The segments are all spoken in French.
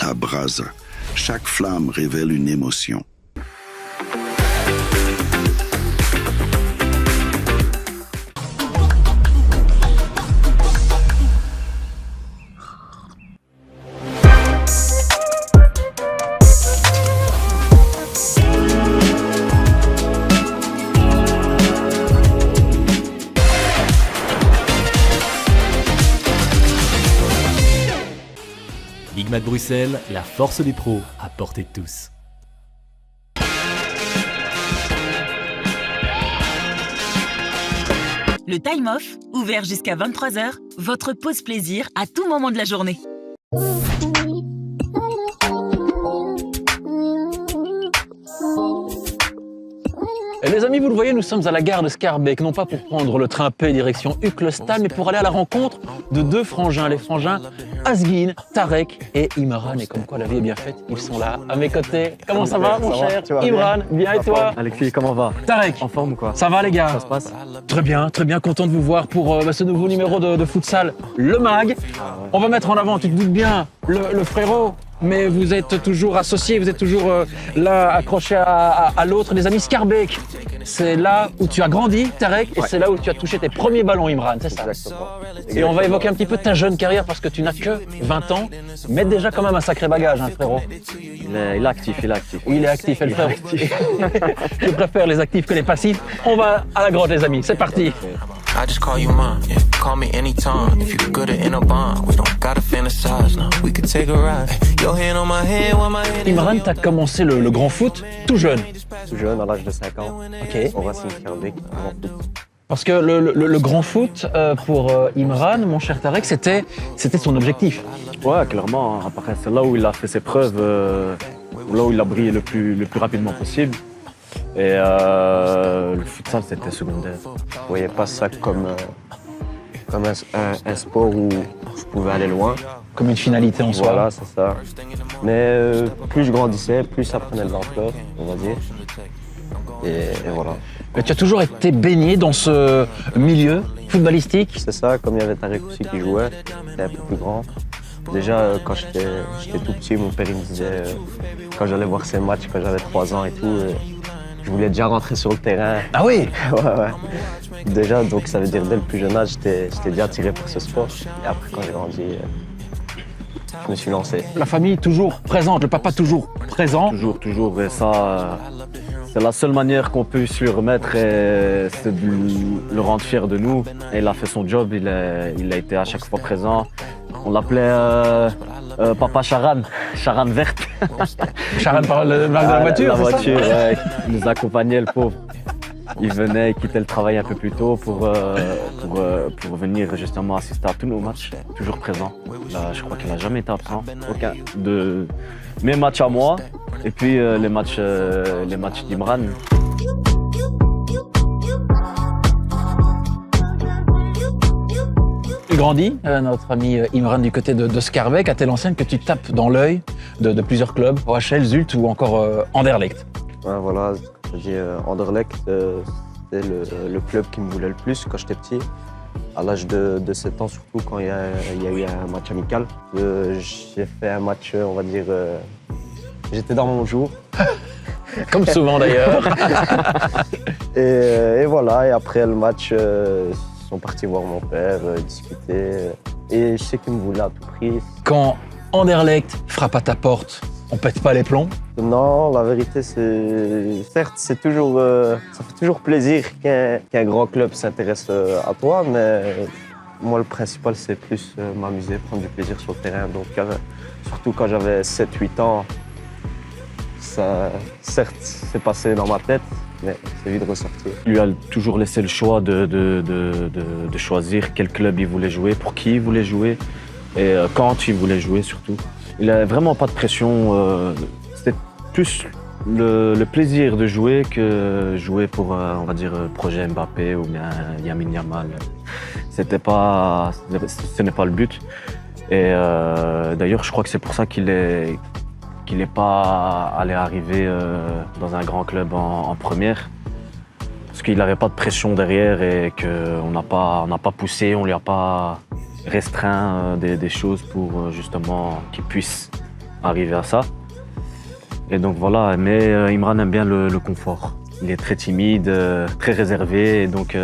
à Brazza. Chaque flamme révèle une émotion. Big Mac Bruxelles, la force des pros à portée de tous. Le Time Off, ouvert jusqu'à 23h, votre pause plaisir à tout moment de la journée. Et les amis, vous le voyez, nous sommes à la gare de Schaerbeek, non pas pour prendre le train P direction Ucklestal, mais pour aller à la rencontre de deux frangins, les frangins Asgin, Tarek et Imran. Et comme quoi la vie est bien faite, ils sont là à mes côtés. Comment ça va, mon cher Imran? Bien et toi? Alexis, comment va? Tarek, En forme ou quoi? ça va les gars? Ça se passe? Très bien, content de vous voir pour ce nouveau numéro de futsal, le MAG. On va mettre en avant, tu te doutes bien, le frérot. Mais vous êtes toujours associés, vous êtes toujours là, accrochés à l'autre. Les amis, Schaerbeek, c'est là où tu as grandi, Tarek, et c'est là où tu as touché tes premiers ballons, Imran, c'est ça? Exactement. Et on va évoquer un petit peu ta jeune carrière parce que tu n'as que 20 ans, mais déjà quand même un sacré bagage, hein, frérot. Il est actif, il est actif. Oui, il est actif, elle frère. Je préfère les actifs que les passifs. On va à la grotte, les amis, c'est parti. I just call you mine, yeah. Call me anytime. If you're good at in a bond, we don't gotta fantasize, no. We could take a ride. Your hand on my head while my head is Imran, t'as commencé le grand foot tout jeune. Tout jeune, à l'âge de 5 ans. Ok. Au Racing Schaerbeek, grand foot. Parce que le grand foot, pour Imran, mon cher Tarek, c'était son objectif. Ouais, clairement. Après, c'est là où il a fait ses preuves, là où il a brillé le plus rapidement possible. Et le futsal, c'était secondaire. Je ne voyais pas ça comme un sport où je pouvais aller loin. Comme une finalité en soi. Voilà, c'est ça. Mais plus je grandissais, plus ça prenait de l'ampleur, on va dire. Et voilà. Mais tu as toujours été baigné dans ce milieu footballistique. C'est ça, comme il y avait Tarek aussi qui jouait, c'était un peu plus grand. Déjà, quand j'étais tout petit, mon père il me disait, quand j'allais voir ses matchs, quand j'avais 3 ans et tout, je voulais déjà rentrer sur le terrain. Ah oui? Ouais. Déjà, donc ça veut dire dès le plus jeune âge, j'étais déjà attiré par ce sport. Et après, quand j'ai grandi, je me suis lancé. La famille toujours présente, le papa toujours présent. Toujours. Et ça, c'est la seule manière qu'on puisse lui remettre, c'est de le rendre fier de nous. Et il a fait son job, il a été à chaque fois présent. On l'appelait Papa Charan verte. Charan par le marque de la voiture, La c'est ça? voiture, ouais, il nous accompagnait, le pauvre. Il venait, il quittait le travail un peu plus tôt pour venir justement assister à tous nos matchs, toujours présent. Là, je crois qu'il n'a jamais été absent. Aucun de mes matchs à moi et puis les matchs d'Imran. Tu grandis, notre ami Imran du côté de Schaerbeek, à telle enseigne que tu tapes dans l'œil de plusieurs clubs, OHL, Zult ou encore Anderlecht. Ouais, voilà, Anderlecht, c'était le club qui me voulait le plus quand j'étais petit. À l'âge de 7 ans, surtout quand il y a eu un match amical. J'ai fait un match, on va dire, j'étais dans mon jour. Comme souvent d'ailleurs. Et voilà, et après le match, ils sont partis voir mon père, discuter. Et je sais qu'ils me voulaient à tout prix. Quand Anderlecht frappe à ta porte, on pète pas les plombs? Non, la vérité, certes, c'est toujours, ça fait toujours plaisir qu'un grand club s'intéresse à toi, mais moi, le principal, c'est plus m'amuser, prendre du plaisir sur le terrain. Donc, surtout quand j'avais 7-8 ans, ça, certes, c'est passé dans ma tête, mais c'est vite ressorti. Il lui a toujours laissé le choix de choisir quel club il voulait jouer, pour qui il voulait jouer et quand il voulait jouer surtout. Il n'avait vraiment pas de pression. C'était plus le plaisir de jouer que jouer pour, on va dire, projet Mbappé ou bien Lamine Yamal. Ce n'est pas le but. Et d'ailleurs, je crois que c'est pour ça qu'il n'est pas allé arriver dans un grand club en première. Parce qu'il n'avait pas de pression derrière et qu'on n'a pas poussé, on ne lui a pas restreint des choses pour justement qu'il puisse arriver à ça. Et donc voilà, mais Imran aime bien le confort. Il est très timide, très réservé. Et donc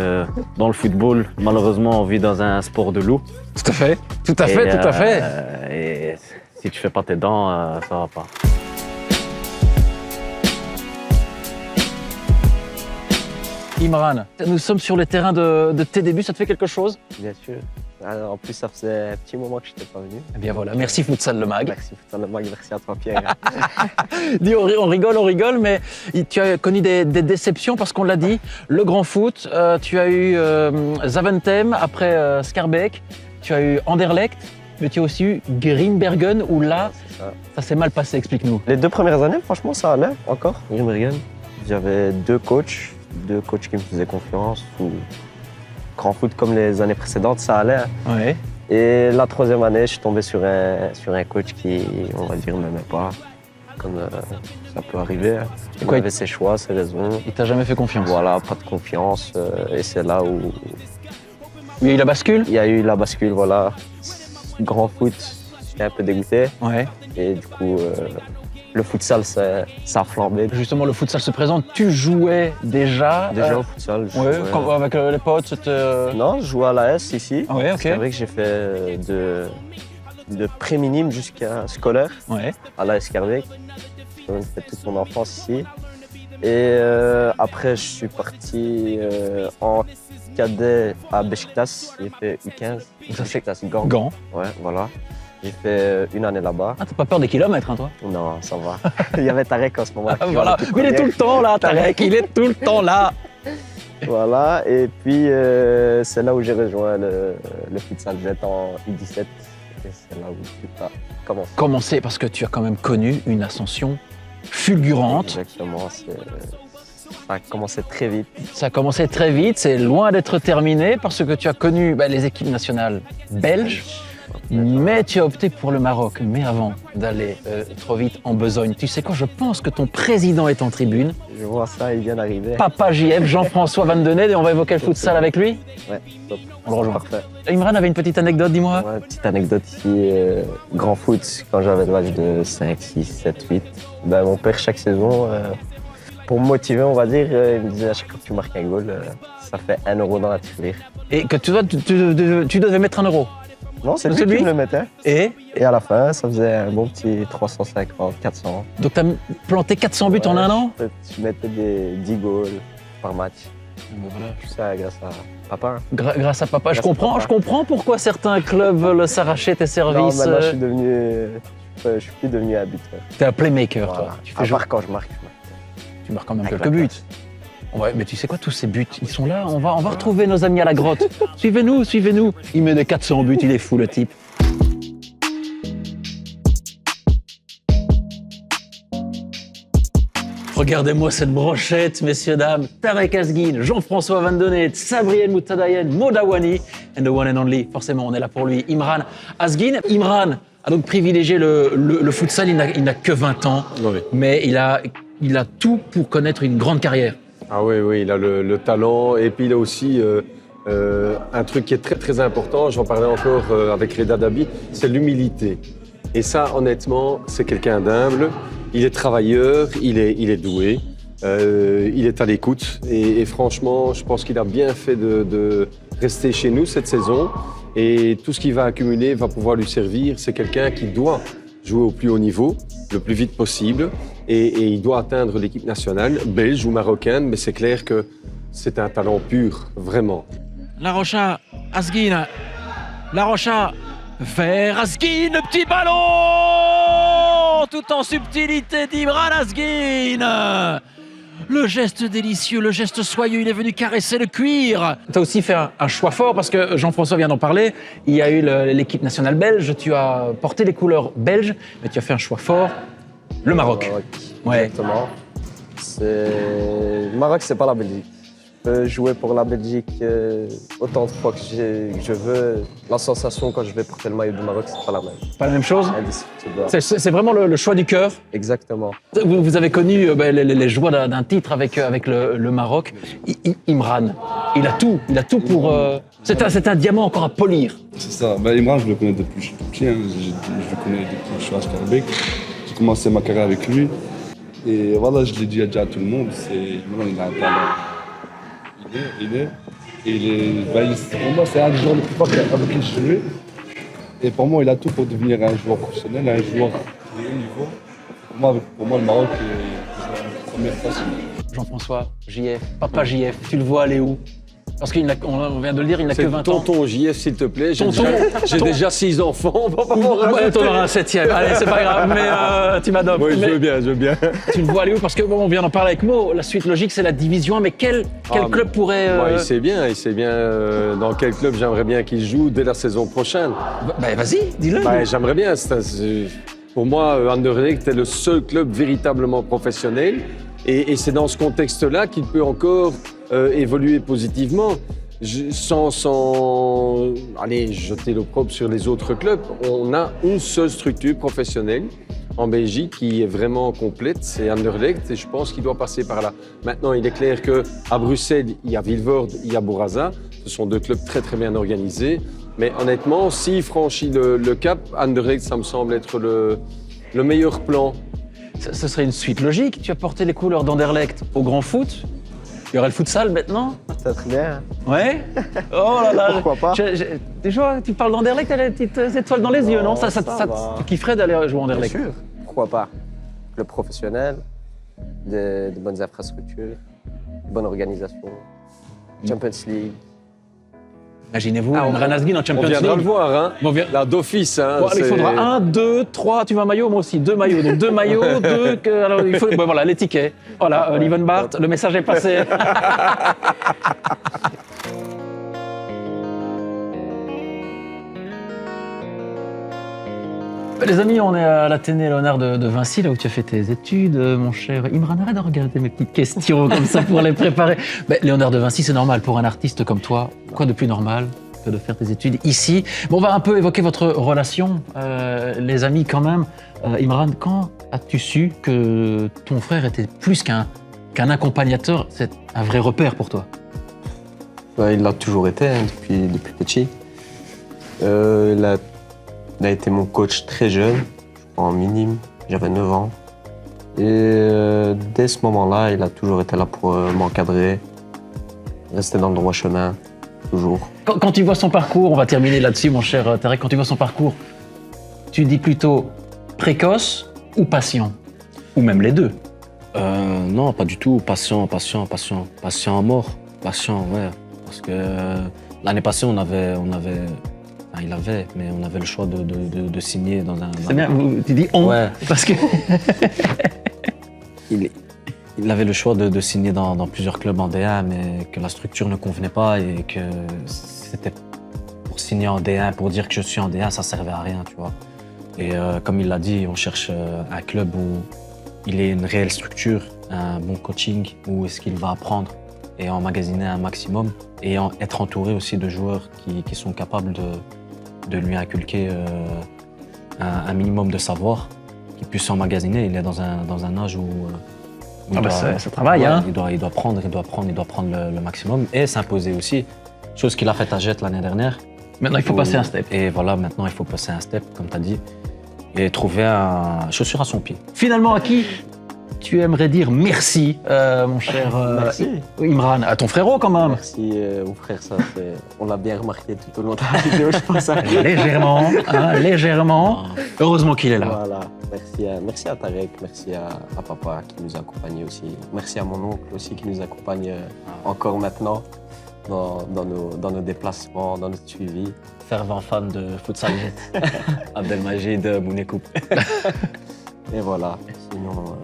dans le football, malheureusement, on vit dans un sport de loup. Tout à fait, tout à fait, tout à fait. Et si tu fais pas tes dents, ça va pas. Imran, nous sommes sur les terrains de tes débuts, ça te fait quelque chose? Bien sûr. Alors, en plus, ça faisait un petit moment que je n'étais pas venu. Eh bien voilà, merci Futsal Le Mag. Merci Futsal Le Mag, merci à toi Pierre. Dis, on rigole, mais tu as connu des déceptions parce qu'on l'a dit, le grand foot, tu as eu Zaventem, après Schaerbeek, tu as eu Anderlecht, mais tu as aussi eu Grimbergen où là, ça s'est mal passé, explique-nous. Les 2 premières années, franchement, ça allait encore, Grimbergen. J'avais 2 coachs qui me faisaient confiance. Grand foot comme les années précédentes, ça allait. Ouais. Et la 3e année, je suis tombé sur un coach qui, on va dire, ne m'aimait pas. Comme ça peut arriver. Il avait ses choix, ses raisons. Il t'a jamais fait confiance? Voilà, pas de confiance. Et c'est là où... Il y a eu la bascule? Il y a eu la bascule, voilà. Grand foot, j'étais un peu dégoûté. Ouais. Et du coup, le futsal, ça a flambé. Justement, le futsal se présente. Tu jouais déjà Au futsal. Avec les potes, c'était... Non, je jouais à l'AS ici. Ouais, ok. C'est vrai que j'ai fait de pré-minime jusqu'à scolaire à l'AS Schaerbeek. J'ai fait toute mon enfance ici. Et après, je suis parti en cadet à Beşiktaş. J'ai fait U15. Beşiktaş, Gand. Ouais, voilà. J'ai fait 1 année là-bas. Ah, t'as pas peur des kilomètres, hein, toi? Non, ça va. Il y avait Tarek en ce moment. Voilà, il est tout le temps là, Tarek, il est tout le temps là. Voilà, et puis c'est là où j'ai rejoint le futsal. J'étais en U17 et c'est là où tout a commencé. Commencé parce que tu as quand même connu une ascension fulgurante. Exactement, ça a commencé très vite. Ça a commencé très vite, c'est loin d'être terminé parce que tu as connu les équipes nationales belges. Mais tu as opté pour le Maroc. Mais avant d'aller trop vite en besogne, tu sais quoi, je pense que ton président est en tribune. Je vois ça, il vient d'arriver. Papa JF, Jean-François Van Dened, et on va évoquer le futsal avec lui. Ouais, top. On le rejoint. Parfait. Imran avait une petite anecdote, dis-moi. Ouais, petite anecdote ici, grand foot, quand j'avais l'âge de 5, 6, 7, 8. Mon père, chaque saison, pour me motiver, on va dire, il me disait à chaque fois que tu marques un goal, ça fait 1 euro dans la tirelire. Et que tu devais mettre 1 euro. Non, c'est lui qui me le mettait. Et à la fin, ça faisait un bon petit 350, 400. Donc, tu as planté 400 buts en 1 an? Je mettais des 10 goals par match. Voilà. Tout ça grâce à papa. Grâce à papa. Je comprends pourquoi certains clubs veulent s'arracher tes services. Non, maintenant, je suis plus devenu un buteur. T'es un playmaker, voilà. toi. Tu fais jouer quand je marque. Tu marques quand même quelques buts. Ouais, mais tu sais quoi, tous ces buts, ils sont là. On va retrouver nos amis à la grotte. Suivez-nous. Il met des 400 buts, il est fou, le type. Regardez-moi cette brochette, messieurs, dames. Tarek Azguine, Jean-François Van Dened, Sabriel Moutadayen, Modawani, and the one and only, forcément, on est là pour lui, Imran Azguine. Imran a donc privilégié le futsal, il n'a que 20 ans, oui. Mais il a tout pour connaître une grande carrière. Ah oui, il a le talent et puis il a aussi un truc qui est très très important, j'en parlais encore avec Reda Dabi, c'est l'humilité. Et ça, honnêtement, c'est quelqu'un d'humble, il est travailleur, il est doué, il est à l'écoute et franchement, je pense qu'il a bien fait de rester chez nous cette saison et tout ce qu'il va accumuler va pouvoir lui servir. C'est quelqu'un qui doit jouer au plus haut niveau, le plus vite possible. Et il doit atteindre l'équipe nationale, belge ou marocaine, mais c'est clair que c'est un talent pur, vraiment. La Rocha, Azguine, La Rocha, vers Azguine, le petit ballon, tout en subtilité d'Imran Azguine. Le geste délicieux, le geste soyeux, il est venu caresser le cuir. Tu as aussi fait un choix fort parce que Jean-François vient d'en parler. Il y a eu l'équipe nationale belge, tu as porté les couleurs belges, mais tu as fait un choix fort. Le Maroc. Ouais. Exactement. Le Maroc, c'est pas la Belgique. Je peux jouer pour la Belgique autant de fois que je veux. La sensation quand je vais porter le maillot du Maroc, c'est pas la même. Pas la même chose? C'est vraiment le choix du cœur? Exactement. Vous avez connu les joies d'un titre avec le Maroc. Imran, il a tout pour... C'est un diamant encore à polir. C'est ça. Imran, je le connais depuis que je suis tout petit. Je le connais depuis que je suis à Schaerbeek. j'ai commencé ma carrière avec lui. Et voilà, je l'ai dit déjà à tout le monde, Imran, il a un talent. Pour moi, c'est un des joueurs les plus forts avec qui je jouais. Et pour moi, il a tout pour devenir un joueur professionnel, un joueur de haut niveau. Pour moi, le Maroc est en première place. Jean-François, JF, papa JF, tu le vois aller où? Parce qu'on vient de le dire, il n'a que 20 ans. Tonton JF, s'il te plaît. J'ai déjà 6 enfants. On va pas Ouais, t'en auras un 7e. Allez, c'est pas grave, mais tu m'adoptes. Oui, je veux bien. Tu le vois aller où? Parce que bon, on vient d'en parler avec Mo. La suite logique, c'est la division 1. Mais quel club pourrait. Il sait bien dans quel club j'aimerais bien qu'il joue dès la saison prochaine. Bah, vas-y, dis-le. J'aimerais bien. Pour moi, Anderlecht est le seul club véritablement professionnel. Et c'est dans ce contexte-là qu'il peut encore évoluer positivement. Sans aller jeter l'opprobre sur les autres clubs, on a une seule structure professionnelle en Belgique qui est vraiment complète, c'est Anderlecht, et je pense qu'il doit passer par là. Maintenant, il est clair qu'à Bruxelles, il y a Vilvoorde, il y a Bourassa. Ce sont 2 clubs très très bien organisés. Mais honnêtement, s'il franchit le cap, Anderlecht, ça me semble être le meilleur plan. Ce serait une suite logique. Tu as porté les couleurs d'Anderlecht au grand foot. Il y aurait le futsal maintenant. Peut-être bien. Ouais. Oh là là. Pourquoi pas? Déjà, tu parles d'Anderlecht, t'as les petites étoiles dans les yeux, non? Ça tu kifferais d'aller jouer à Anderlecht? Bien sûr. Pourquoi pas? Club professionnel, de bonnes infrastructures, de bonne organisation, Champions League. Imaginez-vous, Imran Asghin en Champions League. On viendra le voir, hein. Bon, là, d'office. Hein, bon, il faudra 1, 2, 3, tu veux un maillot? Moi aussi, 2 maillots. Donc 2 maillots, 2... Alors, il faut... Bon, voilà, les tickets. Voilà, Lieven Bart, le message est passé. Les amis, on est à l'Athénée Léonard de Vinci, là où tu as fait tes études, mon cher Imran. Arrête de regarder mes petites questions comme ça pour les préparer. Léonard de Vinci, c'est normal pour un artiste comme toi. Quoi de plus normal que de faire tes études ici? Bon, on va un peu évoquer votre relation, les amis, quand même. Imran, quand as-tu su que ton frère était plus qu'un accompagnateur? C'est un vrai repère pour toi? Il l'a toujours été, hein, depuis petit. Il a été mon coach très jeune, en minime, j'avais 9 ans. Et dès ce moment-là, il a toujours été là pour m'encadrer, rester dans le droit chemin, toujours. Quand tu vois son parcours, on va terminer là-dessus, mon cher Tarek, quand tu vois son parcours, tu dis plutôt précoce ou patient? Ou même les deux? Non, pas du tout. Patient à mort. Patient, ouais. Parce que l'année passée, on avait le choix de signer dans un... C'est bien, tu dis on, ouais. Parce que... il avait le choix de signer dans plusieurs clubs en D1, mais que la structure ne convenait pas et que c'était pour signer en D1, pour dire que je suis en D1, ça servait à rien, tu vois. Et comme il l'a dit, on cherche un club où il ait une réelle structure, un bon coaching, où est-ce qu'il va apprendre et emmagasiner un maximum et être entouré aussi de joueurs qui sont capables de lui inculquer un minimum de savoir, qu'il puisse emmagasiner. Il est dans un âge où ça travaille, hein. Il doit prendre le maximum et s'imposer aussi. Chose qu'il a faite à Jet l'année dernière. Maintenant, il faut passer un step. Et voilà, maintenant, il faut passer un step, comme tu as dit, et trouver un chaussure à son pied. Finalement, à qui tu aimerais dire merci, mon cher Imran? À ton frérot, quand même. Merci au frère, ça, on l'a bien remarqué tout au long de la vidéo, je pense. Légèrement, hein, légèrement. Heureusement qu'il est là. Voilà, merci à Tarek, merci à papa qui nous accompagne aussi. Merci à mon oncle aussi qui nous accompagne encore maintenant dans nos déplacements, dans notre suivi. Fervent fan de futsal Jet. Abdelmajid Mounekou. Et voilà, sinon...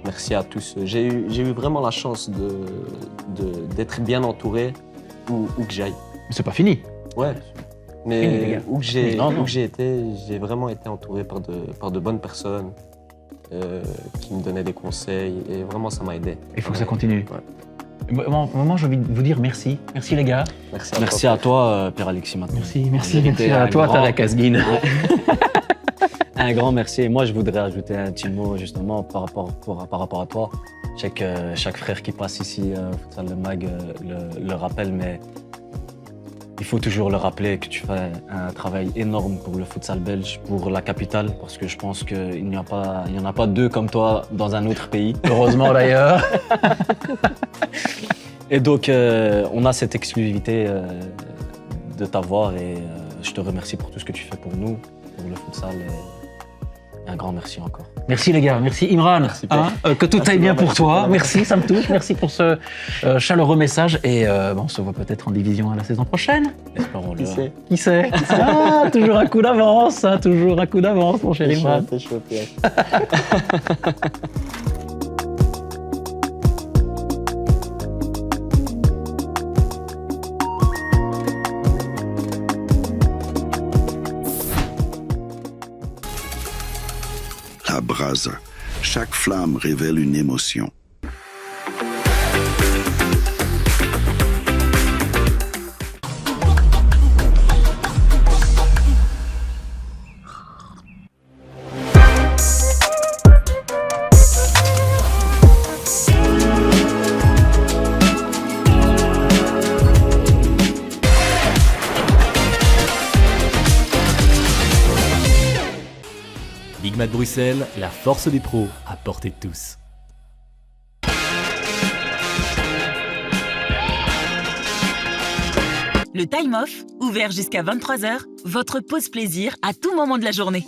merci à tous. J'ai eu vraiment la chance d'être bien entouré où que j'aille. C'est pas fini. Ouais, mais où que j'ai été, j'ai vraiment été entouré par de bonnes personnes qui me donnaient des conseils et vraiment ça m'a aidé. Il faut que ça continue. Ouais. Moi, j'ai envie de vous dire merci. Merci les gars. Merci à toi, Pierre-Alexis, maintenant. Merci à toi, Tarek Asghin. Un grand merci. Et moi, je voudrais ajouter un petit mot justement par rapport à toi. Je sais que chaque frère qui passe ici au Futsal Le Mag le rappelle, mais il faut toujours le rappeler que tu fais un travail énorme pour le futsal belge, pour la capitale, parce que je pense qu'il n'y en a pas deux comme toi dans un autre pays. Heureusement d'ailleurs. Et donc, on a cette exclusivité de t'avoir et je te remercie pour tout ce que tu fais pour nous, pour le futsal. Et un grand merci encore. Merci les gars, merci Imran. Que tout aille bien pour toi. Merci, ça me touche. Merci pour ce chaleureux message. Et on se voit peut-être en division 1 la saison prochaine. Espérons-le. Qui sait Ah, toujours un coup d'avance, hein, toujours un coup d'avance, mon cher Imran. T'es chaud, Pierre. La brasa. Chaque flamme révèle une émotion. Big Mat Bruxelles, la force des pros à portée de tous. Le Time Off, ouvert jusqu'à 23h, votre pause plaisir à tout moment de la journée.